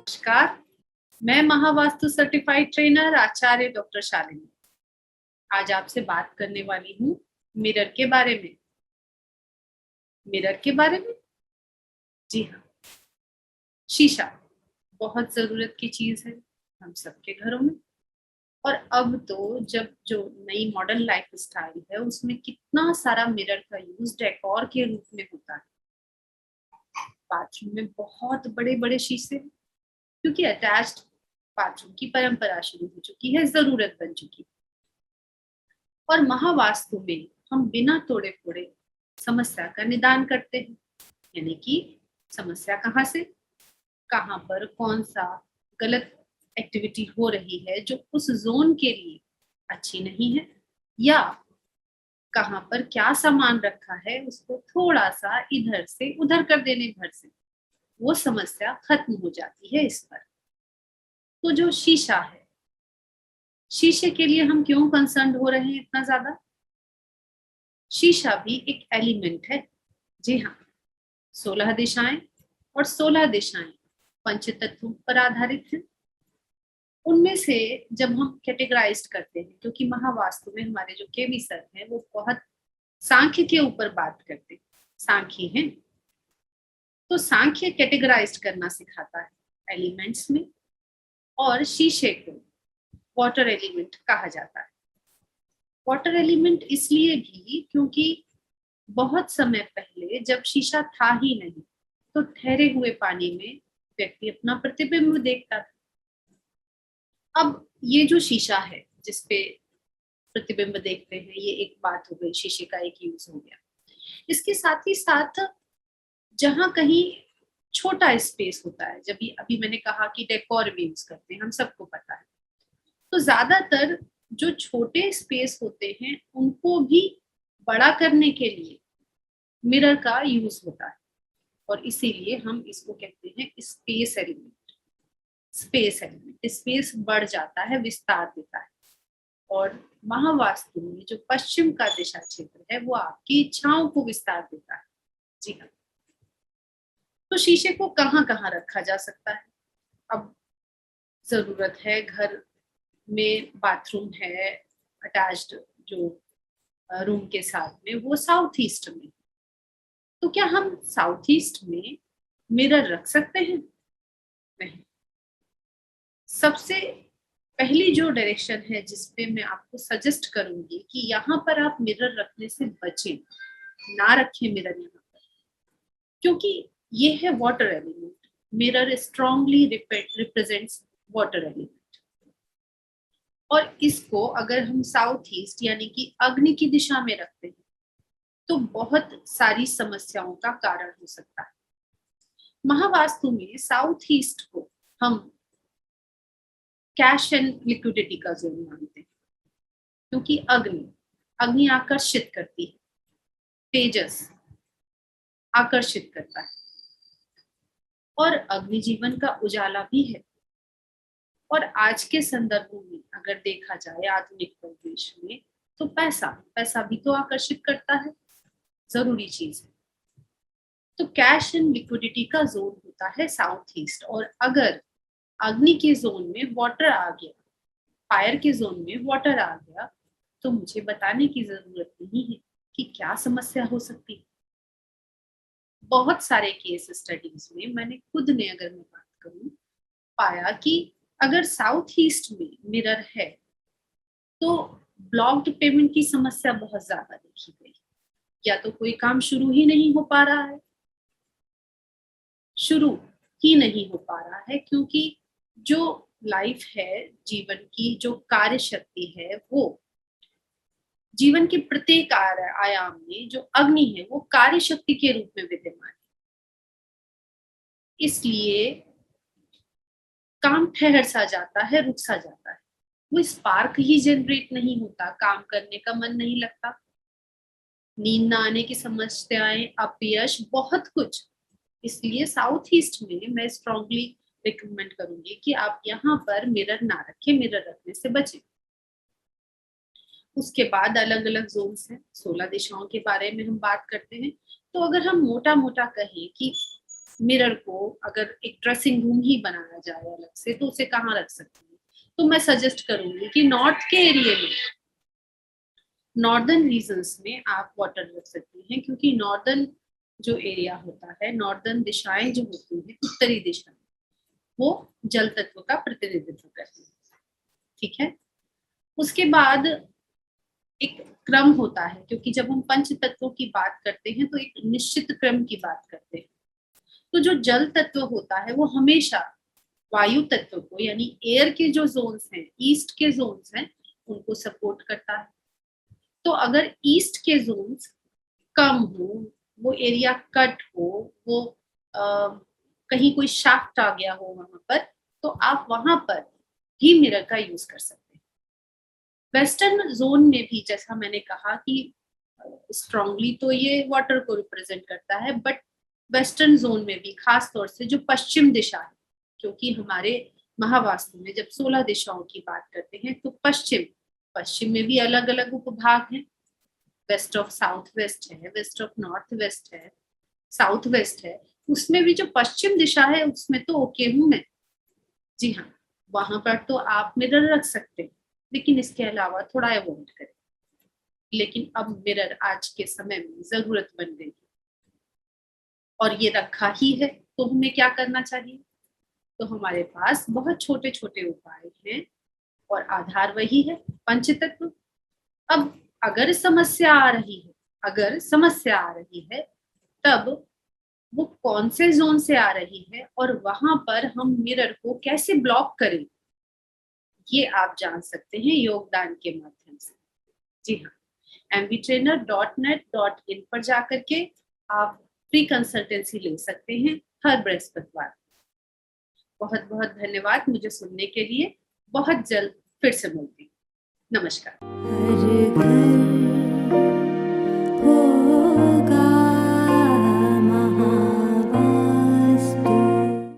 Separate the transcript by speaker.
Speaker 1: नमस्कार। मैं Mahavastu certified trainer आचार्य doctor Shalini आज आपसे बात करने वाली हूँ मिरर के बारे में। मिरर के बारे में? जी हाँ, शीशा बहुत जरूरत की चीज है हम सबके घरों में। और अब तो जब जो नई मॉडर्न लाइफ स्टाइल है उसमें कितना सारा मिरर का यूज डेकोर के रूप में होता है। बाथरूम में बहुत बड़े बड़े शीशे, क्योंकि अटैच्ड बाथरूम की परंपरा शुरू हो चुकी है, जरूरत बन चुकी है। और महावास्तु में हम बिना तोड़े फोड़े समस्या का निदान करते हैं। यानी कि समस्या कहाँ से, कहाँ पर कौन सा गलत एक्टिविटी हो रही है जो उस जोन के लिए अच्छी नहीं है, या कहाँ पर क्या सामान रखा है उसको थोड़ा सा इधर से उधर कर देने भर से वो समस्या खत्म हो जाती है इस पर। तो जो शीशा है, शीशे के लिए हम क्यों कंसर्न हो रहे हैं इतना ज्यादा? शीशा भी एक एलिमेंट है। जी हाँ, 16 दिशाएं, और 16 दिशाएं पंच तत्वों पर आधारित हैं। उनमें से जब हम कैटेगराइज करते हैं, क्योंकि महावास्तु में हमारे जो केवी सर हैं वो बहुत सांख्य के ऊपर बात करते हैं, सांख्य हैं, तो सांख्य कैटेगराइज करना सिखाता है एलिमेंट्स में। और शीशे को वाटर एलिमेंट कहा जाता है। वाटर एलिमेंट इसलिए भी क्योंकि बहुत समय पहले जब शीशा था ही नहीं तो ठहरे हुए पानी में व्यक्ति अपना प्रतिबिंब देखता था। अब ये जो शीशा है जिसपे प्रतिबिंब देखते हैं, ये एक बात हो गई, शीशे का एक यूज हो गया। इसके साथ ही साथ जहां कहीं छोटा स्पेस होता है, जब ये अभी मैंने कहा कि डेकोर भी यूज करते हैं, हम सबको पता है, तो ज्यादातर जो छोटे स्पेस होते हैं उनको भी बड़ा करने के लिए मिरर का यूज होता है। और इसीलिए हम इसको कहते हैं space element. Space element, space बढ़ जाता है, विस्तार देता है। और महावास्तु में जो पश्चिम का दिशा क्षेत्र है वो आपकी इच्छाओं को विस्तार देता है। जी हाँ, तो शीशे को कहाँ कहाँ रखा जा सकता है? अब जरूरत है, घर में बाथरूम है अटैच्ड जो रूम के साथ में, वो साउथ ईस्ट में, तो क्या हम साउथ ईस्ट में मिरर रख सकते हैं? नहीं। सबसे पहली जो डायरेक्शन है जिसपे मैं आपको सजेस्ट करूंगी कि यहाँ पर आप मिरर रखने से बचें, ना रखें मिरर यहाँ पर, क्योंकि ये है water element. Mirror strongly represents water element, और इसको अगर हम साउथ ईस्ट यानी कि अग्नि की दिशा में रखते हैं तो बहुत सारी समस्याओं का कारण हो सकता है। महावास्तु में साउथ ईस्ट को हम कैश एंड लिक्विडिटी का जोन मानते हैं, क्योंकि अग्नि अग्नि आकर्षित करती है, तेजस आकर्षित करता है, और अग्नि जीवन का उजाला भी है। और आज के संदर्भों में अगर देखा जाए आधुनिक परिवेश में, तो पैसा पैसा भी तो आकर्षित करता है, जरूरी चीज है। तो कैश एंड लिक्विडिटी का जोन होता है साउथ ईस्ट। और अगर अग्नि के जोन में वाटर आ गया, फायर के जोन में वाटर आ गया, तो मुझे बताने की जरूरत नहीं है कि क्या समस्या हो सकती है। बहुत सारे केस स्टडीज में मैंने खुद ने, अगर मैं बात करूं, पाया कि अगर साउथ ईस्ट में मिरर है तो ब्लॉक्ड पेमेंट की समस्या बहुत ज्यादा देखी गई। या तो कोई काम शुरू ही नहीं हो पा रहा है, शुरू ही नहीं हो पा रहा है, क्योंकि जो लाइफ है, जीवन की जो कार्य शक्ति है, वो जीवन के प्रत्येक आयाम में जो अग्नि है वो कार्य शक्ति के रूप में विद्यमान है। इसलिए काम ठहर सा जाता है, रुक सा जाता है, वो स्पार्क ही जनरेट नहीं होता, काम करने का मन नहीं लगता, नींद ना आने की समस्याएं, अपयश, बहुत कुछ। इसलिए साउथ ईस्ट में मैं स्ट्रांगली रिकमेंड करूंगी कि आप यहाँ पर मिरर ना रखें, मिरर रखने से बचें। उसके बाद अलग अलग जोन्स हैं, 16 दिशाओं के बारे में हम बात करते हैं। तो अगर हम मोटा मोटा कहें कि मिरर को अगर एक ड्रेसिंग रूम ही बनाया जाए अलग से तो उसे कहाँ रख सकते हैं? तो मैं सजेस्ट करूंगी कि नॉर्थ के एरिया में, नॉर्दर्न रीजन्स में आप वाटर रख सकती हैं, क्योंकि नॉर्दर्न जो एरिया होता है, नॉर्दर्न दिशाएं जो होती हैं, उत्तरी दिशा, वो जल तत्व का प्रतिनिधित्व करती है। ठीक है, उसके बाद एक क्रम होता है, क्योंकि जब हम पंच तत्वों की बात करते हैं तो एक निश्चित क्रम की बात करते हैं। तो जो जल तत्व होता है वो हमेशा वायु तत्व को, यानी एयर के जो जोन्स हैं, ईस्ट के जोन्स हैं, उनको सपोर्ट करता है। तो अगर ईस्ट के जोन्स कम हो, वो एरिया कट हो, वो कहीं कोई शाफ्ट आ गया हो वहां पर, तो आप वहां पर भी मिरर का यूज कर सकते हैं। वेस्टर्न जोन में भी जैसा मैंने कहा कि स्ट्रांगली तो ये वाटर को रिप्रेजेंट करता है, बट वेस्टर्न जोन में भी खास तौर से जो पश्चिम दिशा है, क्योंकि हमारे महावास्तु में जब 16 दिशाओं की बात करते हैं तो पश्चिम, पश्चिम में भी अलग अलग उपभाग हैं। वेस्ट ऑफ साउथ वेस्ट है, वेस्ट ऑफ नॉर्थ वेस्ट है, साउथ वेस्ट है। उसमें भी जो पश्चिम दिशा है उसमें तो ओके हूं मैं, जी हाँ, वहां पर तो आप मिरर रख सकते हैं, लेकिन इसके अलावा थोड़ा अवॉइड करें। लेकिन अब मिरर आज के समय में जरूरत बन गई और ये रखा ही है, तो हमें क्या करना चाहिए? तो हमारे पास बहुत छोटे छोटे उपाय हैं और आधार वही है, पंचतत्व। अब अगर समस्या आ रही है, अगर समस्या आ रही है, तब वो कौन से जोन से आ रही है और वहां पर हम मिरर को कैसे ब्लॉक करें, ये आप जान सकते हैं योगदान के माध्यम से। जी हाँ, mvtrainer.net.in पर जाकर के आप फ्री कंसल्टेंसी ले सकते हैं हर बृहस्पतिवार। बहुत बहुत धन्यवाद मुझे सुनने के लिए। बहुत जल्द फिर से मिलती हूँ। नमस्कार।